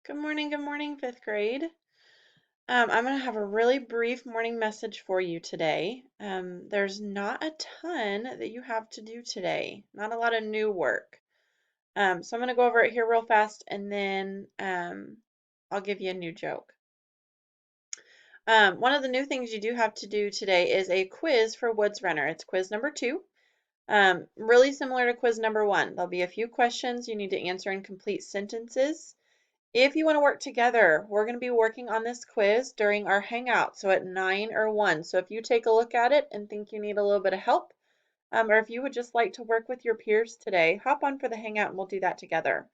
Good morning, fifth grade. I'm going to have a really brief morning message for you today. There's not a ton that you have to do today, not a lot of new work. So I'm going to go over it here real fast and then I'll give you a new joke. One of the new things you do have to do today is a quiz for Woods Runner. It's quiz number 2. Really similar to quiz number 1. There'll be a few questions you need to answer in complete sentences. If you want to work together, we're going to be working on this quiz during our hangout, so at 9 or 1. So if you take a look at it and think you need a little bit of help, or if you would just like to work with your peers today, hop on for the hangout and we'll do that together.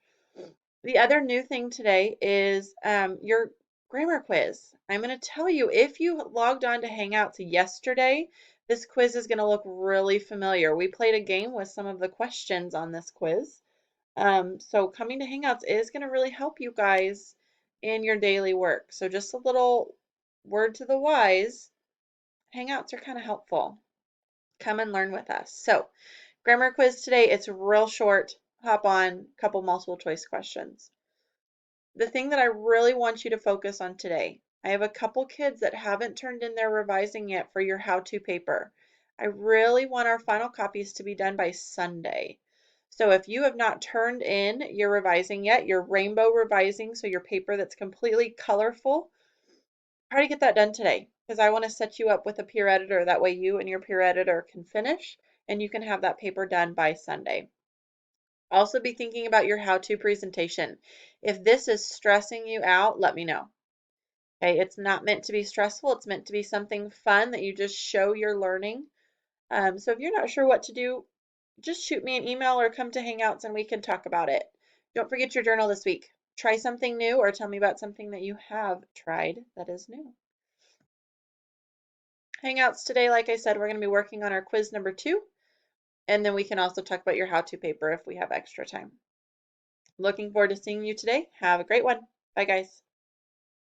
The other new thing today is your grammar quiz. I'm going to tell you, if you logged on to Hangouts yesterday, this quiz is going to look really familiar. We played a game with some of the questions on this quiz. So coming to Hangouts is going to really help you guys in your daily work. So just a little word to the wise, Hangouts are kind of helpful. Come and learn with us. So grammar quiz today, it's real short. Hop on, couple multiple choice questions. The thing that I really want you to focus on today, I have a couple kids that haven't turned in their revising yet for your how-to paper. I really want our final copies to be done by Sunday. So if you have not turned in your revising yet, your rainbow revising, so your paper that's completely colorful, try to get that done today because I want to set you up with a peer editor. That way you and your peer editor can finish and you can have that paper done by Sunday. Also be thinking about your how-to presentation. If this is stressing you out, let me know. Okay, it's not meant to be stressful. It's meant to be something fun that you just show your learning. So if you're not sure what to do, just shoot me an email or come to Hangouts and we can talk about it. Don't forget your journal this week. Try something new or tell me about something that you have tried that is new. Hangouts today, like I said, we're going to be working on our quiz number 2, and then we can also talk about your how-to paper if we have extra time. Looking forward to seeing you today. Have a great one. Bye, guys.